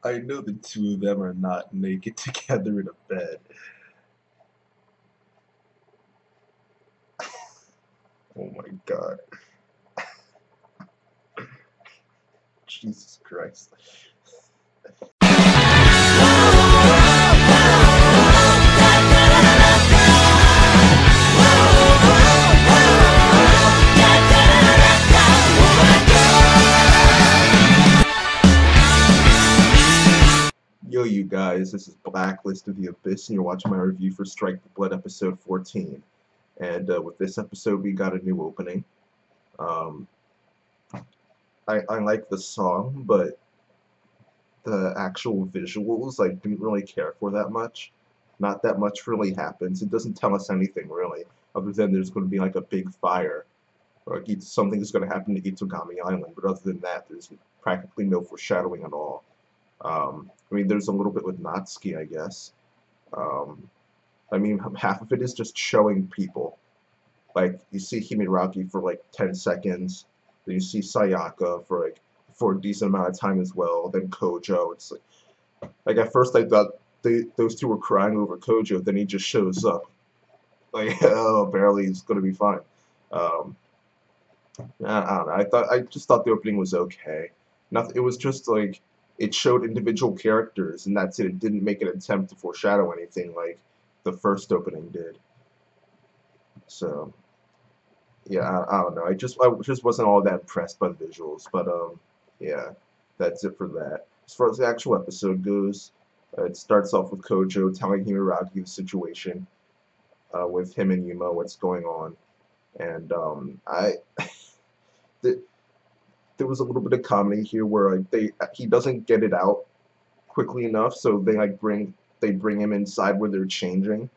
I know the two of them are not naked together in a bed. Oh my god. Jesus Christ. Yo, you guys, this is Blacklist of the Abyss, and you're watching my review for Strike the Blood episode 14. And with this episode, we got a new opening. Um, I like the song, but the actual visuals I didn't really care for that much. Not that much really happens. It doesn't tell us anything really, other than there's going to be like a big fire, or something is going to happen to Itogami Island. But other than that, there's practically no foreshadowing at all. I mean, there's a little bit with Natsuki, I guess. Um, I mean, half of it is just showing people. Like, you see Himiragi for like 10 seconds, then you see Sayaka for a decent amount of time as well, then Kojo. It's like at first I thought those two were crying over Kojo, then he just shows up. Like, oh, barely, he's gonna be fine. Um, I don't know. I just thought the opening was okay. Nothing. It was just like it showed individual characters, and that's it. It didn't make an attempt to foreshadow anything like the first opening did. So yeah, I don't know. I just wasn't all that impressed by the visuals, but yeah, that's it for that. As far as the actual episode goes, it starts off with Kojo telling Himiragi the situation with him and Yuma, what's going on, and th there was a little bit of comedy here where he doesn't get it out quickly enough, so they bring him inside where they're changing.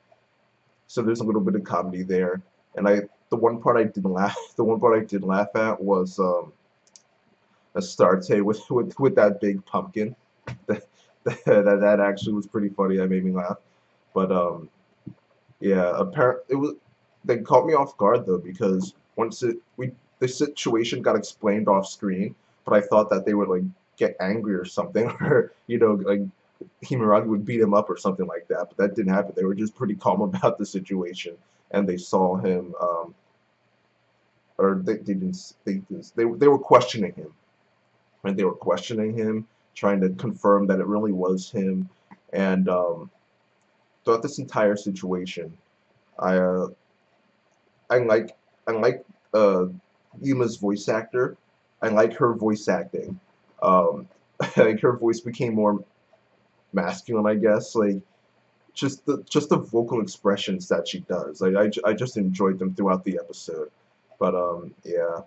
So there's a little bit of comedy there, and the one part I didn't laugh the one part I did laugh at was Astarte with that big pumpkin. That actually was pretty funny. That made me laugh. But yeah, it was they caught me off guard though because the situation got explained off screen, but I thought that they would like get angry or something, or like Himiragi would beat him up or something like that. But that didn't happen. They were just pretty calm about the situation, and they saw him, or they were questioning him, and they were questioning him, trying to confirm that it really was him, and throughout this entire situation, I uh, I like I like Yuma's voice actor. I like her voice acting. I think her voice became more masculine, I guess. Like just the vocal expressions that she does. Like I just enjoyed them throughout the episode. But yeah,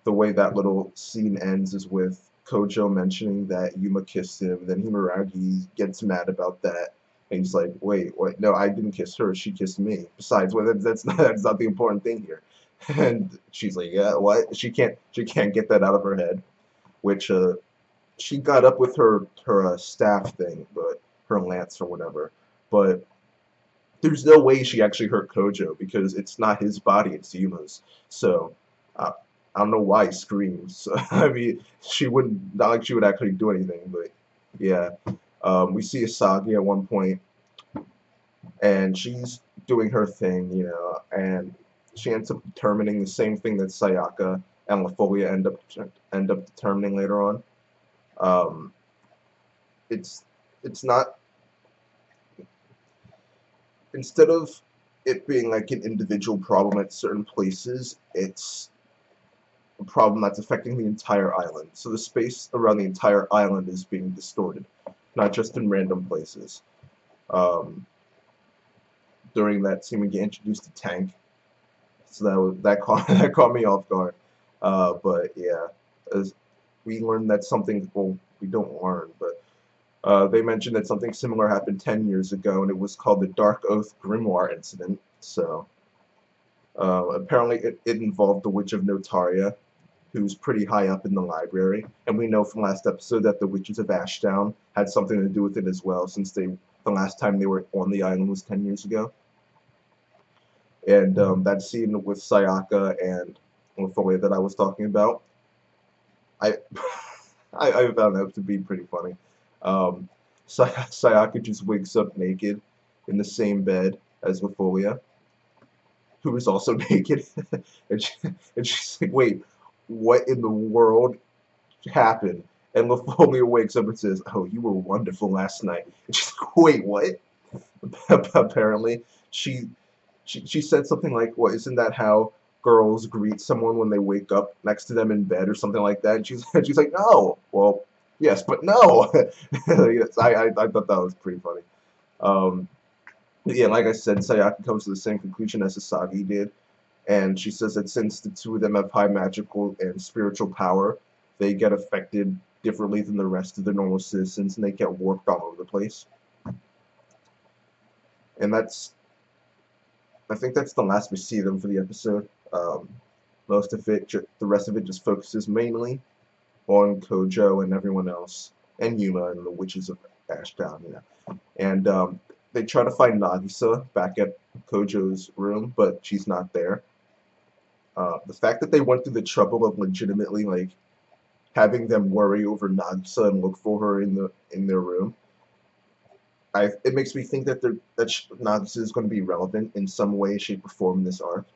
the way that little scene ends is with Kojo mentioning that Yuma kissed him. Then Himiragi gets mad about that, and he's like, "Wait, what? No, I didn't kiss her. She kissed me. Besides, well, that's not the important thing here." And she's like, "Yeah, what? She can't get that out of her head." Which she got up with her staff thing, but her lance or whatever. But there's no way she actually hurt Kojo because it's not his body, it's Yuma's. So I don't know why he screams. I mean, she wouldn't, not like she would actually do anything, but yeah. We see Asagi at one point, and she's doing her thing, and she ends up determining the same thing that Sayaka and LaFolia end up determining later on. Um, it's it's not instead of it being like an individual problem at certain places, it's a problem that's affecting the entire island. So the space around the entire island is being distorted, not just in random places. Um, During that scene, we get introduced to Tank, so that caught that caught me off guard. But yeah, as we learned that something, well, we don't learn, but they mentioned that something similar happened 10 years ago, and it was called the Dark Oath Grimoire Incident. So apparently it involved the Witch of Notaria, who's pretty high up in the library. And we know from last episode that the Witches of Ashdown had something to do with it as well, since the last time they were on the island was 10 years ago. And that scene with Sayaka and Lothoya that I was talking about, I I found that to be pretty funny. Um, Sayaka just wakes up naked in the same bed as Lefolia, who is also naked, and, and she's like, "Wait, what in the world happened?" And Lefolia wakes up and says, "Oh, you were wonderful last night." And she's like, "Wait, what?" Apparently, she she said something like, "What? Isn't that how girls greet someone when they wake up next to them in bed or something like that?" And she's like, "No, well, yes, but no." Yes, I thought that was pretty funny. Um, yeah, like I said, Sayaka comes to the same conclusion as Asagi did, and she says that since the two of them have high magical and spiritual power, they get affected differently than the rest of the normal citizens, and they get warped all over the place. And I think that's the last we see them for the episode. Most of it, the rest of it just focuses mainly on Kojo and everyone else, and Yuma and the witches of Ashdown, you know. And they try to find Nagisa back at Kojo's room, but she's not there. The fact that they went through the trouble of legitimately like having them worry over Nagisa and look for her in their room, it makes me think that Nagisa is going to be relevant in some way, shape, or form in this arc.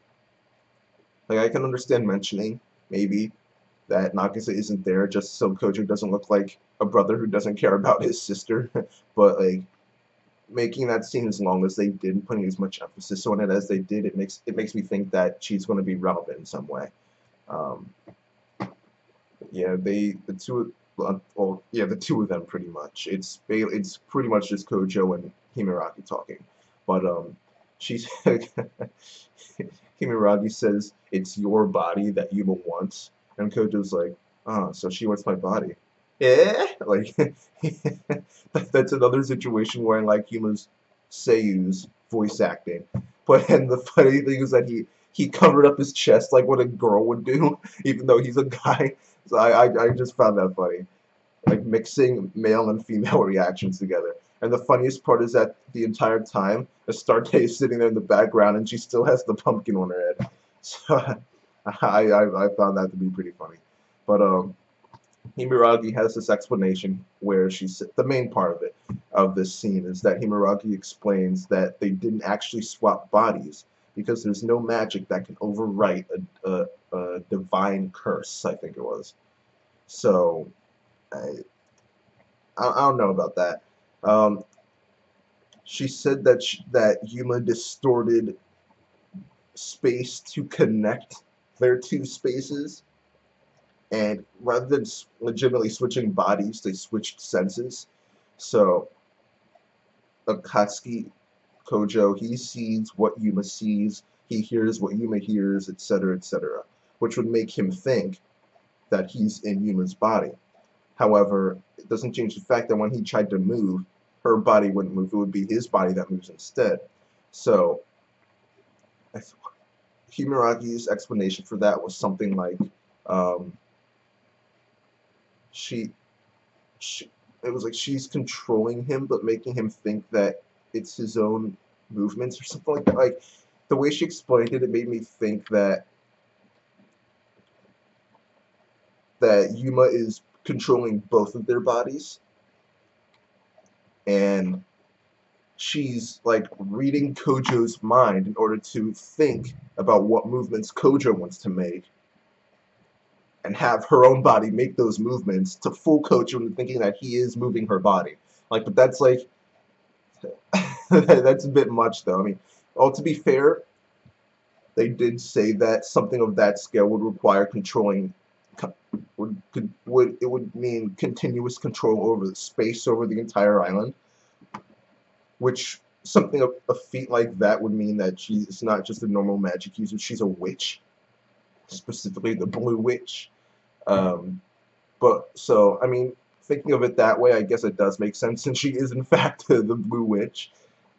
Like I can understand mentioning maybe that Nagisa isn't there just so Kojo doesn't look like a brother who doesn't care about his sister, but like making that scene as long as they did and putting as much emphasis on it as they did, it makes me think that she's going to be relevant in some way. Um, yeah, the two, well, yeah, the two of them pretty much. It's pretty much just Kojo and Himeraki talking, but she's Himeragi says it's your body that Yuma wants, and Kojo's like, oh, so she wants my body. Yeah, like that's another situation where I like Yuma's Seiyu's voice acting. But and the funny thing is that he covered up his chest like what a girl would do, even though he's a guy. So I just found that funny, like mixing male and female reactions together. And the funniest part is that the entire time, Astarte is sitting there in the background, and she still has the pumpkin on her head. So I found that to be pretty funny. But Himeragi has this explanation where she's the main part of it of this scene is that Himeragi explains that they didn't actually swap bodies because there's no magic that can overwrite a divine curse. I think it was. So I, I don't know about that. Um, she said that that Yuma distorted space to connect their two spaces, and rather than legitimately switching bodies, they switched senses. So Akatsuki Kojo, he sees what Yuma sees, he hears what Yuma hears, etc., etc., which would make him think that he's in Yuma's body. However, it doesn't change the fact that when he tried to move, her body wouldn't move. It would be his body that moves instead. So, Himuragi's explanation for that was something like um, she, she, it was like she's controlling him, but making him think that it's his own movements or something like that. Like the way she explained it, it made me think that Yuma is controlling both of their bodies, and she's like reading Kojo's mind in order to think about what movements Kojo wants to make and have her own body make those movements to fool Kojo into thinking that he is moving her body. Like, but that's like that's a bit much though. I mean, well, to be fair, they did say that something of that scale would require controlling would it would mean continuous control over the space over the entire island, which something of a feat like that would mean that she's not just a normal magic user, she's a witch, specifically the Blue Witch. Um, but so, I mean, thinking of it that way, I guess it does make sense, since she is in fact the Blue Witch,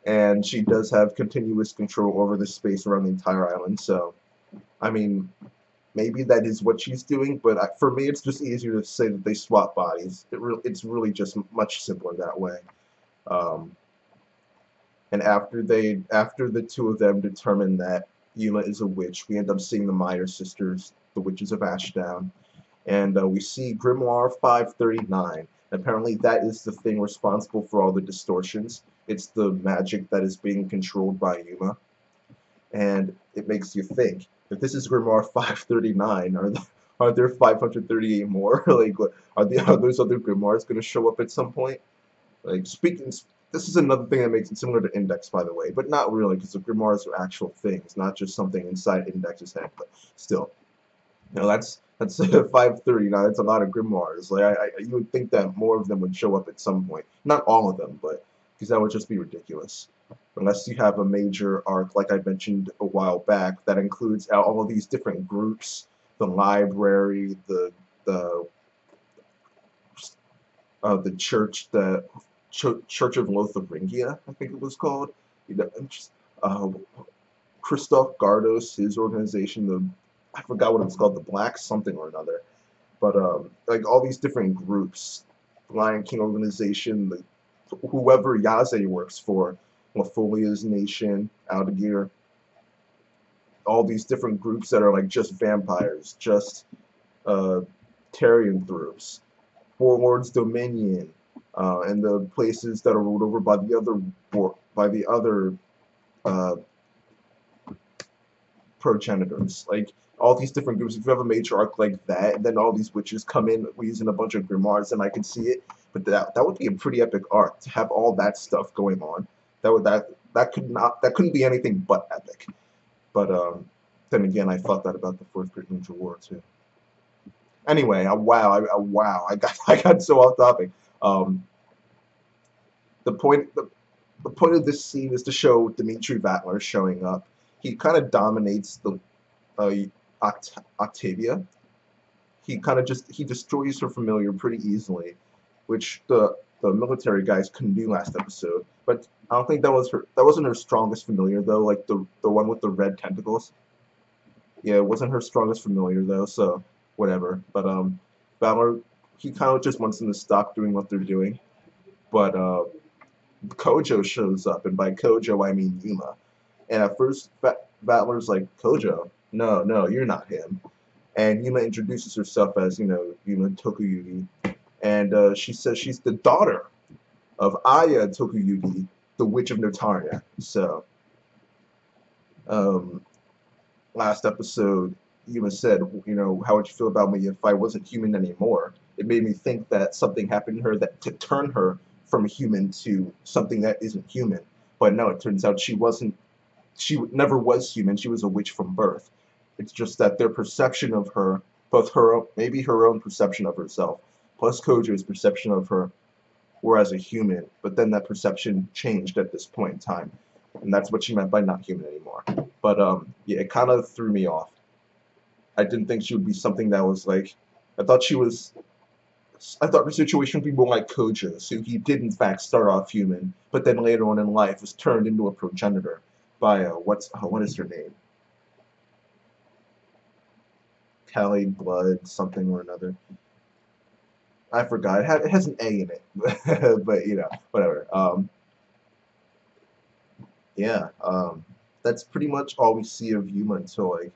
and she does have continuous control over the space around the entire island. So, I mean, maybe that is what she's doing, but for me, it's just easier to say that they swap bodies. It's really just much simpler that way. Um, And after the two of them determine that Yuma is a witch, we end up seeing the Meyer sisters, the witches of Ashdown, and we see Grimoire 539. Apparently, that is the thing responsible for all the distortions. It's the magic that is being controlled by Yuma, and it makes you think, if this is Grimoire 539, are there 538 more? Like, are those other Grimoires going to show up at some point? Like, this is another thing that makes it similar to Index, by the way, but not really, because the Grimoires are actual things, not just something inside Index's head. But still, that's 539. That's a lot of Grimoires. Like, you would think that more of them would show up at some point. Not all of them, but because that would just be ridiculous. Unless you have a major arc, like I mentioned a while back, that includes all of these different groups, the library, the the church, Church of Lotharingia, I think it was called. You know, and just, uh, Christoph Gardos, his organization, I forgot what it was called, the Black something or another. But like all these different groups, Lion King organization, whoever Yaze works for, Lafolia's Nation, Aldegear, all these different groups that are like just vampires, just uh, Tarian groups, Warlord's Dominion, and the places that are ruled over by the other uh, progenitors. Like all these different groups. If you have a major arc like that, and then all these witches come in using a bunch of grimoires, and I can see it. But that would be a pretty epic arc to have all that stuff going on. That couldn't be anything but epic. But then again, I thought that about the fourth Great Ninja War too. Anyway, wow, I got so off topic. Um, the point the point of this scene is to show Dimitri Vatler showing up. He kind of dominates the uh, Octavia. He destroys her familiar pretty easily, which the military guys couldn't do last episode. But I don't think that wasn't her strongest familiar though. Like the one with the red tentacles. Yeah, it wasn't her strongest familiar though. So whatever. But Valor, he kind of just wants them to stop doing what they're doing. But Kojo shows up, and by Kojo I mean Yuma. And at first, Valor's like, Kojo, no, no, you're not him. And Yuma introduces herself as, Yuma Tokuyuki. And she says she's the daughter of Aya Tokuyuki, the Witch of Notaria. So, um, last episode, Yuma said, how would you feel about me if I wasn't human anymore? It made me think that something happened to her that to turn her from a human to something that isn't human. But no, it turns out she never was human. She was a witch from birth. It's just that their perception of her, maybe her own perception of herself, plus Kojo's perception of her, were as a human. But then that perception changed at this point in time, and that's what she meant by not human anymore. But yeah, it kind of threw me off. I didn't think she would be something that was like. I thought she was. I thought her situation would be more like Kojo, so he did in fact start off human, but then later on in life was turned into a progenitor by what is her name? Callie Blood something or another. I forgot. It has an A in it, but whatever. Yeah. That's pretty much all we see of Yuma until like.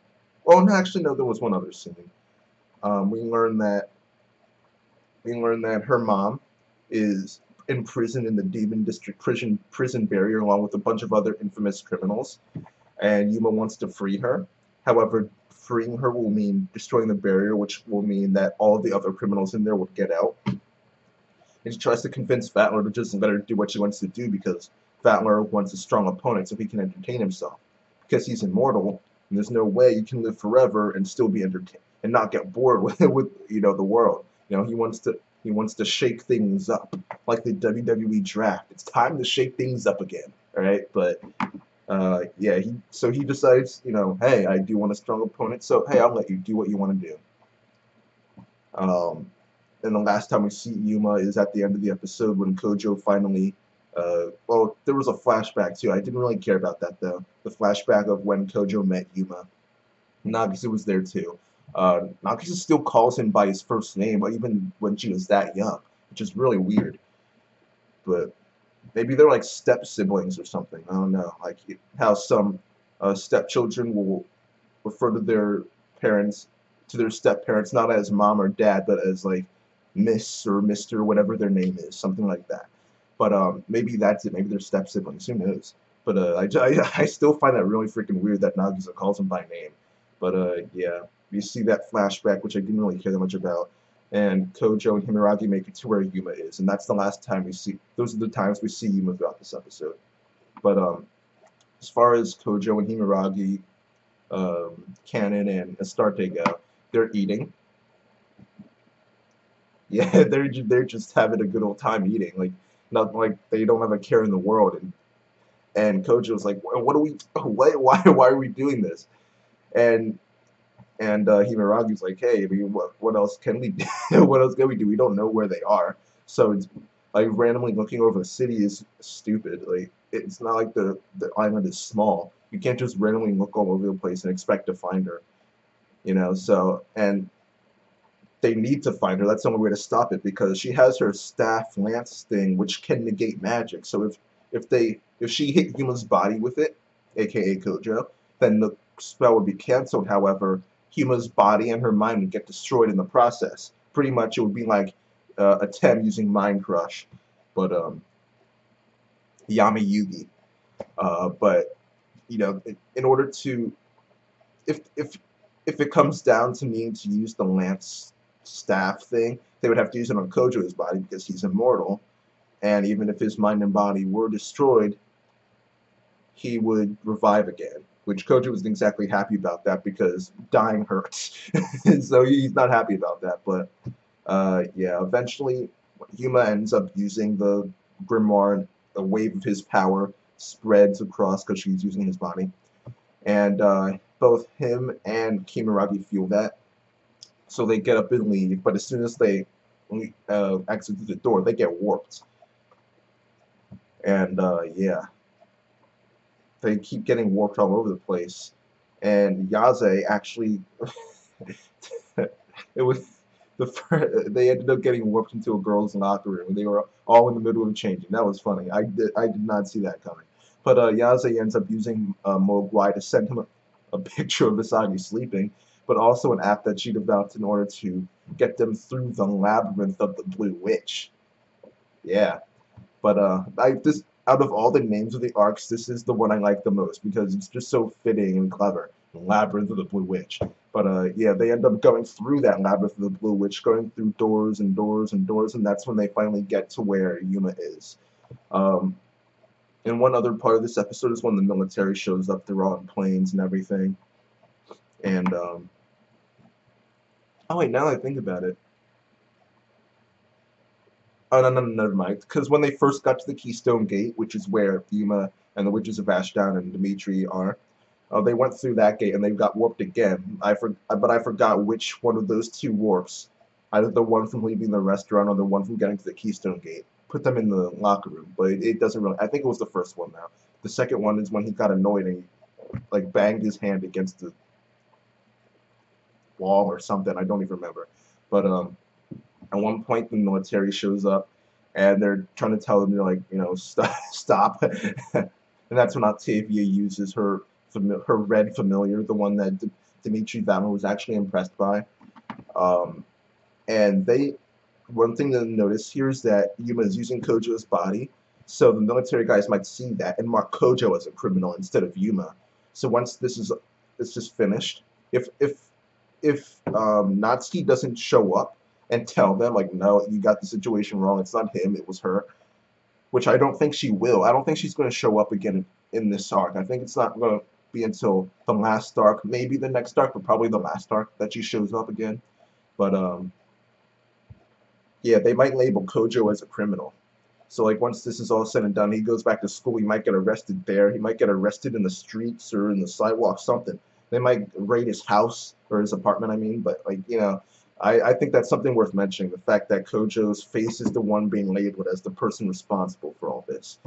Oh no, actually no. There was one other scene. We learned that her mom is in prison in the Demon District prison barrier along with a bunch of other infamous criminals, and Yuma wants to free her. However, freeing her will mean destroying the barrier, which will mean that all of the other criminals in there will get out. And she tries to convince Vatler to just let her do what she wants to do because Vatler wants a strong opponent so he can entertain himself. Because he's immortal, and there's no way you can live forever and still be entertained and not get bored with the world. He wants to shake things up like the WWE draft. It's time to shake things up again, all right? But yeah, he decides, hey, I do want a strong opponent, so hey, I'll let you do what you want to do. And the last time we see Yuma is at the end of the episode when Kojo finally, well, there was a flashback too. I didn't really care about that though. The flashback of when Kojo met Yuma. Nagisa was there too. Nagisa still calls him by his first name, even when she was that young, which is really weird. But maybe they're like step siblings or something. I don't know. Like how some stepchildren will refer to their parents, to their step parents, not as mom or dad, but as like Miss or Mr. whatever their name is, something like that. But maybe that's it. Maybe they're step siblings. Who knows? But I still find that really freaking weird that Nagisa calls him by name. But yeah, you see that flashback, which I didn't really care that much about, and Kojo and Himeragi make it to where Yuma is, and that's the last time we see. Those are the times we see Yuma throughout this episode. But as far as Kojo and Himeragi, Canon and Astarte go, they're eating. Yeah, they're just having a good old time eating. Like not like they don't have a care in the world. And Kojo's like, what are we? Why are we doing this? And Himuragi's like, hey, I mean, what else can we do? What else can we do? We don't know where they are. So it's like randomly looking over the city is stupid. Like it's not like the island is small. You can't just randomly look all over the place and expect to find her. So and they need to find her. That's the only way to stop it because she has her staff lance thing, which can negate magic. So if she hit Yuma's body with it, aka Kojo, then the spell would be canceled. However, Yuma's body and her mind would get destroyed in the process. Pretty much, it would be like a Tem using Mind Crush, but Yami Yugi. But in order to if if it comes down to needing to use the lance staff thing, they would have to use it on Kojo's body because he's immortal. And even if his mind and body were destroyed, he would revive again. Which Kojo wasn't exactly happy about that because dying hurts. So he's not happy about that. But yeah, eventually Yuma ends up using the grimoire. A wave of his power spreads across because she's using his body. And both him and Kimiragi feel that. So they get up and leave, but as soon as they exit through the door, they get warped. And yeah, they keep getting warped all over the place. And Yaze actually, it was they ended up getting warped into a girls' locker room. And they were all in the middle of changing. That was funny. I did not see that coming. But Yaze ends up using Mogwai to send him a picture of Visagi sleeping, but also an app that she developed in order to get them through the labyrinth of the Blue Witch. Yeah, but I this out of all the names of the arcs, this is the one I like the most because it's just so fitting and clever. Labyrinth of the Blue Witch. But yeah, they end up going through that labyrinth of the Blue Witch, going through doors and doors and doors, and that's when they finally get to where Yuma is. Um, and one other part of this episode is when the military shows up. They're all in planes and everything. And oh wait, now that I think about it, oh, no, never mind. Because when they first got to the Keystone Gate, which is where Yuma and the Witches of Ashdown and Dimitri are, they went through that gate and they got warped again. But I forgot which one of those two warps, either the one from leaving the restaurant or the one from getting to the Keystone Gate, put them in the locker room. But it doesn't really. I think it was the first one now. The second one is when he got annoyed and he like banged his hand against the wall or something. I don't even remember. But at one point, the military shows up, and they're trying to tell them, they're like, stop. And that's when Octavia uses her red familiar, the one that Dimitri Valmer was actually impressed by. Um, and one thing to notice here is that Yuma is using Kojo's body, so the military guys might see that and mark Kojo as a criminal instead of Yuma. So once this is finished, if Natsuki doesn't show up and tell them like, no, you got the situation wrong, it's not him, it was her, which I don't think she will. I don't think she's going to show up again in this arc. I think it's not going to be until the last arc, maybe the next arc, but probably the last arc that she shows up again. But yeah, they might label Kojo as a criminal. So like once this is all said and done, he goes back to school. He might get arrested there. He might get arrested in the streets or in the sidewalk, something. They might raid his house or his apartment. I mean, but like I think that's something worth mentioning. The fact that Kojo's face is the one being labeled as the person responsible for all this,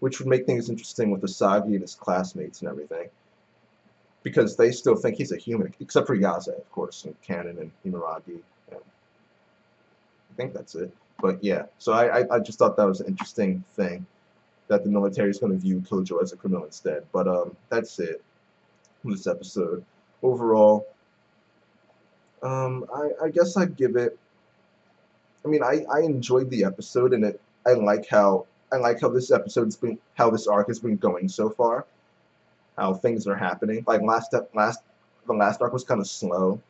which would make things interesting with Asagi and his classmates and everything, because they still think he's a human, except for Yaze, of course, and Kanon and Himeragi. I think that's it. But yeah, so I just thought that was an interesting thing that the military is going to view Kojo as a criminal instead. But that's it for this episode. Overall, I guess I'd give it I mean, I enjoyed the episode, and I like how this arc has been going so far. How things are happening. Like the last arc was kind of slow.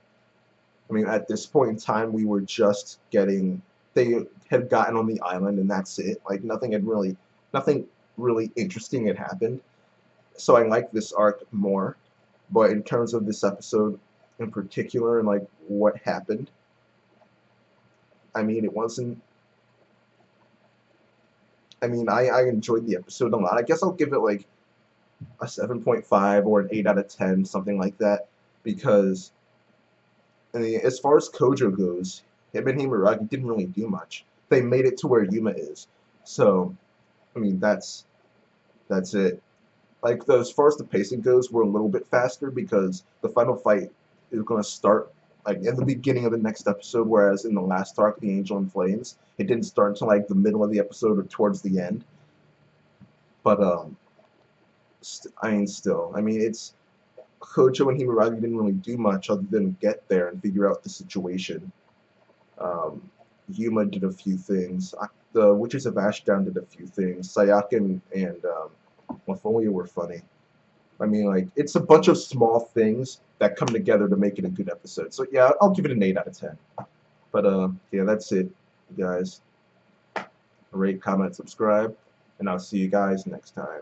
I mean, at this point in time, we were just getting. They had gotten on the island, and that's it. Like nothing really interesting had happened. So I like this arc more. But in terms of this episode in particular, and like what happened, I mean, it wasn't. I mean, I enjoyed the episode a lot. I guess I'll give it like a 7.5 or an 8 out of 10, something like that, because I mean, as far as Kojo goes, him and Himeragi didn't really do much. They made it to where Yuma is, so I mean that's it. Like as far as the pacing goes, we're a little bit faster because the final fight is going to start like in the beginning of the next episode, whereas in the last arc, the Angel in Flames, it didn't start until like the middle of the episode or towards the end. But I mean, it's Kojo and Himeragi didn't really do much other than get there and figure out the situation. Um, Yuma did a few things. The Witches of Ashdown did a few things. Sayaka and Mafolia were funny. I mean, like, it's a bunch of small things that come together to make it a good episode. So, yeah, I'll give it an 8 out of 10. But, yeah, that's it, guys. Rate, comment, subscribe, and I'll see you guys next time.